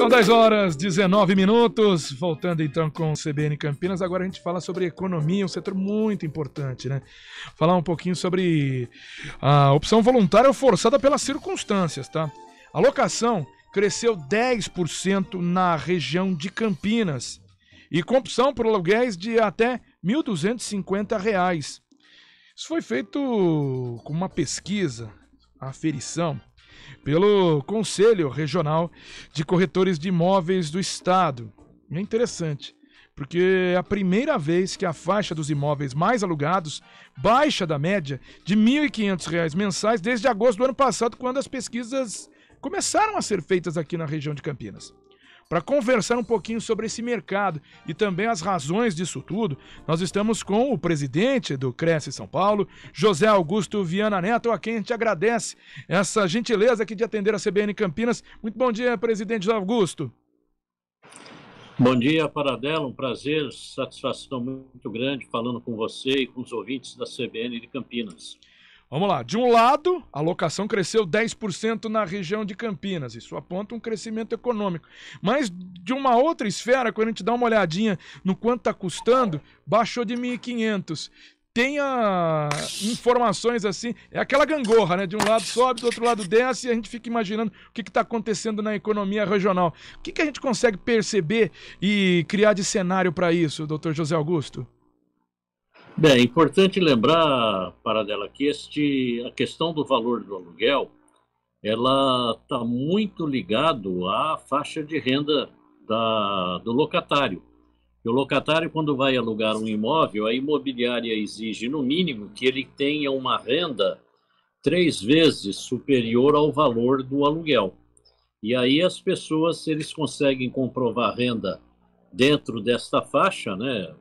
São 10 horas 19 minutos, voltando então com o CBN Campinas. Agora a gente fala sobre economia, um setor muito importante, né? Falar um pouquinho sobre a opção voluntária ou forçada pelas circunstâncias, tá? A locação cresceu 10% na região de Campinas e com opção por aluguéis de até R$ 1.250. Isso foi feito com uma pesquisa, a aferição, pelo Conselho Regional de Corretores de Imóveis do Estado. É interessante, porque é a primeira vez que a faixa dos imóveis mais alugados baixa da média de R$ 1.500 mensais desde agosto do ano passado, quando as pesquisas começaram a ser feitas aqui na região de Campinas. Para conversar um pouquinho sobre esse mercado e também as razões disso tudo, nós estamos com o presidente do Cresce São Paulo, José Augusto Viana Neto, a quem a gente agradece essa gentileza aqui de atender a CBN Campinas. Muito bom dia, presidente José Augusto. Bom dia, Paradela, um prazer, satisfação muito grande falando com você e com os ouvintes da CBN de Campinas. Vamos lá, de um lado, a locação cresceu 10% na região de Campinas, isso aponta um crescimento econômico, mas de uma outra esfera, quando a gente dá uma olhadinha no quanto está custando, baixou de 1.500. Tem informações assim, é aquela gangorra, né? De um lado sobe, do outro lado desce, e a gente fica imaginando o que está acontecendo na economia regional. O que a gente consegue perceber e criar de cenário para isso, doutor José Augusto? Bem, é importante lembrar, Paradela, que a questão do valor do aluguel, ela está muito ligado à faixa de renda do locatário. E o locatário, quando vai alugar um imóvel, a imobiliária exige, no mínimo, que ele tenha uma renda 3 vezes superior ao valor do aluguel. E aí as pessoas, eles conseguem comprovar renda dentro desta faixa, né?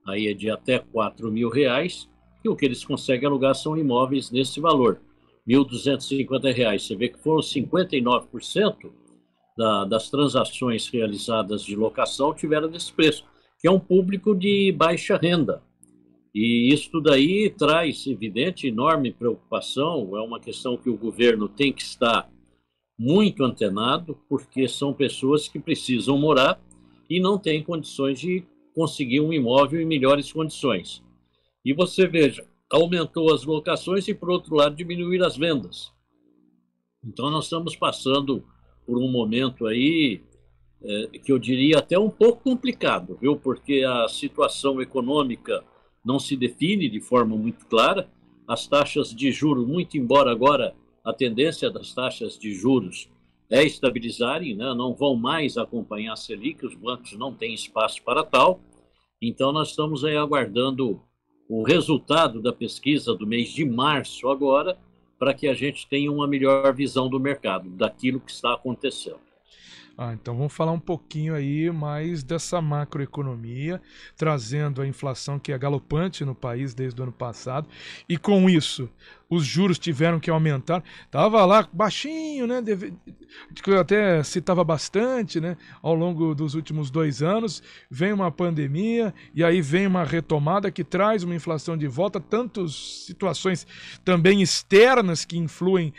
Aí é de até R$ 4.000, e o que eles conseguem alugar são imóveis nesse valor, R$ 1.250. Você vê que foram 59% das transações realizadas de locação tiveram desse preço, que é um público de baixa renda. E isso daí traz, evidente, enorme preocupação, é uma questão que o governo tem que estar muito antenado, porque são pessoas que precisam morar e não têm condições de conseguir um imóvel em melhores condições. E você veja, aumentou as locações e, por outro lado, diminuíram as vendas. Então, nós estamos passando por um momento aí que eu diria até um pouco complicado, viu? Porque a situação econômica não se define de forma muito clara, as taxas de juros, muito embora agora a tendência das taxas de juros é estabilizarem, né? Não vão mais acompanhar a Selic, os bancos não têm espaço para tal. Então, nós estamos aí aguardando o resultado da pesquisa do mês de março agora, para que a gente tenha uma melhor visão do mercado, daquilo que está acontecendo. Então vamos falar um pouquinho aí mais dessa macroeconomia, trazendo a inflação que é galopante no país desde o ano passado, e com isso os juros tiveram que aumentar. Tava lá baixinho, né? Que eu até citava bastante, né? Ao longo dos últimos 2 anos, vem uma pandemia e aí vem uma retomada que traz uma inflação de volta, tantas situações também externas que influem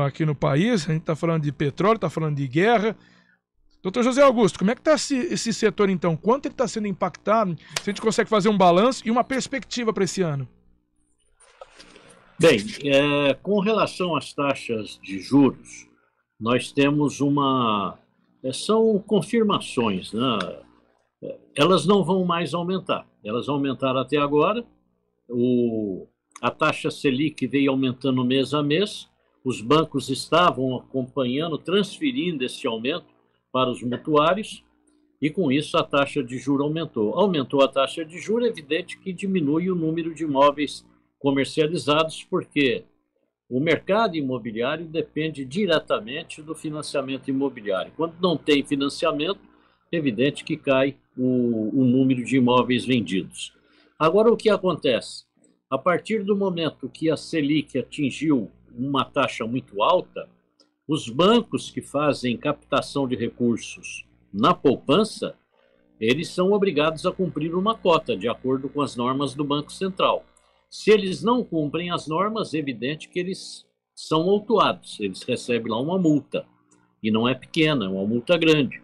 aqui no país. A gente está falando de petróleo, está falando de guerra. Doutor José Augusto, como é que está esse setor então? Quanto ele está sendo impactado? Se a gente consegue fazer um balanço e uma perspectiva para esse ano? Bem, com relação às taxas de juros, nós temos são confirmações, né? Elas não vão mais aumentar. Elas aumentaram até agora. A taxa Selic veio aumentando mês a mês. Os bancos estavam acompanhando, transferindo esse aumento para os mutuários, e com isso a taxa de juros aumentou. Aumentou a taxa de juros, é evidente que diminui o número de imóveis comercializados, porque o mercado imobiliário depende diretamente do financiamento imobiliário. Quando não tem financiamento, é evidente que cai o número de imóveis vendidos. Agora, o que acontece? A partir do momento que a Selic atingiu uma taxa muito alta, os bancos que fazem captação de recursos na poupança, eles são obrigados a cumprir uma cota, de acordo com as normas do Banco Central. Se eles não cumprem as normas, é evidente que eles são autuados, eles recebem lá uma multa. e não é pequena, é uma multa grande.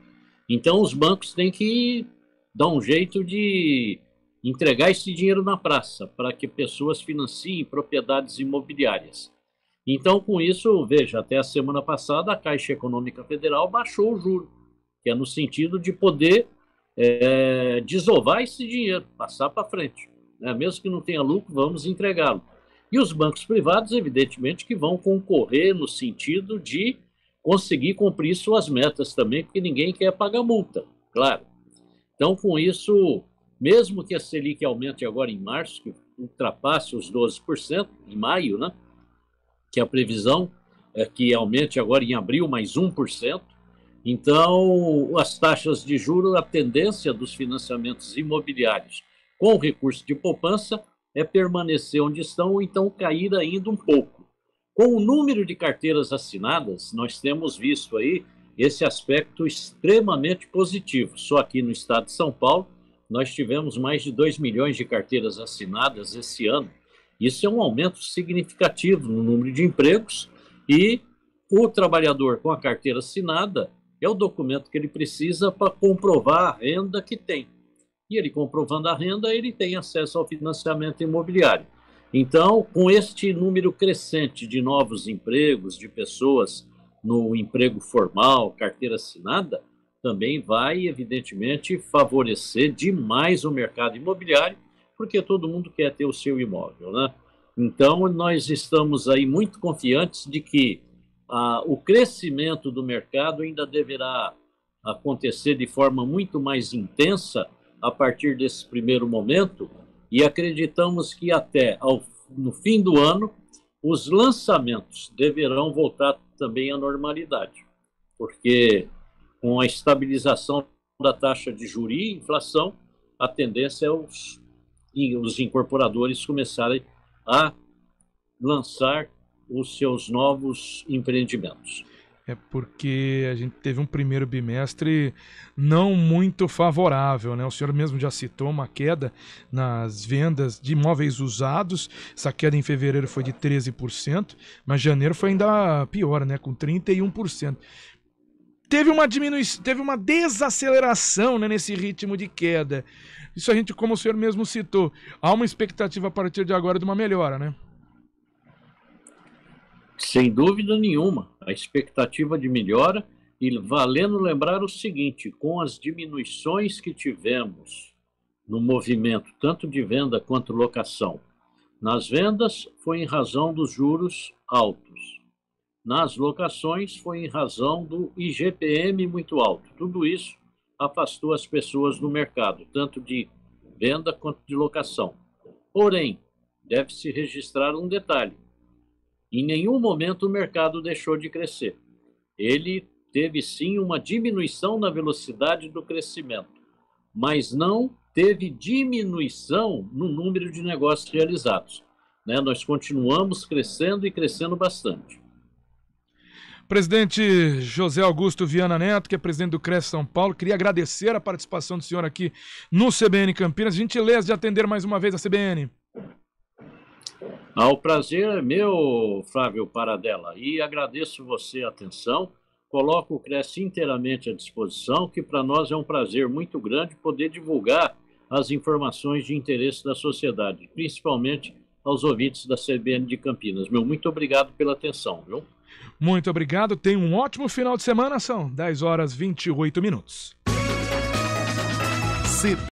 Então, os bancos têm que dar um jeito de entregar esse dinheiro na praça, para que pessoas financiem propriedades imobiliárias. Então, com isso, veja, até a semana passada, a Caixa Econômica Federal baixou o juro, que é no sentido de poder desovar esse dinheiro, passar para frente. Né? Mesmo que não tenha lucro, vamos entregá-lo. E os bancos privados, evidentemente, que vão concorrer no sentido de conseguir cumprir suas metas também, porque ninguém quer pagar multa, claro. Então, com isso, mesmo que a Selic aumente agora em março, que ultrapasse os 12%, em maio, né? Que a previsão é que aumente agora em abril mais 1%. Então, as taxas de juros, a tendência dos financiamentos imobiliários com recurso de poupança é permanecer onde estão ou então cair ainda um pouco. Com o número de carteiras assinadas, nós temos visto aí esse aspecto extremamente positivo. Só aqui no estado de São Paulo, nós tivemos mais de 2 milhões de carteiras assinadas esse ano. Isso é um aumento significativo no número de empregos e o trabalhador com a carteira assinada é o documento que ele precisa para comprovar a renda que tem. E ele comprovando a renda, ele tem acesso ao financiamento imobiliário. Então, com este número crescente de novos empregos, de pessoas no emprego formal, carteira assinada, também vai, evidentemente, favorecer demais o mercado imobiliário, porque todo mundo quer ter o seu imóvel, né? Então, nós estamos aí muito confiantes de que o crescimento do mercado ainda deverá acontecer de forma muito mais intensa a partir desse primeiro momento, e acreditamos que até no fim do ano, os lançamentos deverão voltar também à normalidade, porque com a estabilização da taxa de juros e inflação, a tendência é os incorporadores começarem a lançar os seus novos empreendimentos. É porque a gente teve um primeiro bimestre não muito favorável, né? O senhor mesmo já citou uma queda nas vendas de imóveis usados. Essa queda em fevereiro foi de 13%, mas janeiro foi ainda pior, né? Com 31%. Teve uma diminuição, teve uma desaceleração, né, nesse ritmo de queda. Isso a gente, como o senhor mesmo citou, há uma expectativa a partir de agora de uma melhora, né? Sem dúvida nenhuma, a expectativa de melhora, e valendo lembrar o seguinte, com as diminuições que tivemos no movimento, tanto de venda quanto locação, nas vendas foi em razão dos juros altos, nas locações foi em razão do IGPM muito alto. Tudo isso afastou as pessoas do mercado, tanto de venda quanto de locação. Porém, deve-se registrar um detalhe. Em nenhum momento o mercado deixou de crescer. Ele teve sim uma diminuição na velocidade do crescimento, mas não teve diminuição no número de negócios realizados. Né? Nós continuamos crescendo e crescendo bastante. Presidente José Augusto Viana Neto, que é presidente do CRES São Paulo, queria agradecer a participação do senhor aqui no CBN Campinas. Gentileza de atender mais uma vez a CBN. O prazer é meu, Flávio Paradella, e agradeço você a atenção. Coloco o CRES inteiramente à disposição, que para nós é um prazer muito grande poder divulgar as informações de interesse da sociedade, principalmente aos ouvintes da CBN de Campinas. Muito obrigado pela atenção, viu? Muito obrigado, tenha um ótimo final de semana, são 10h28.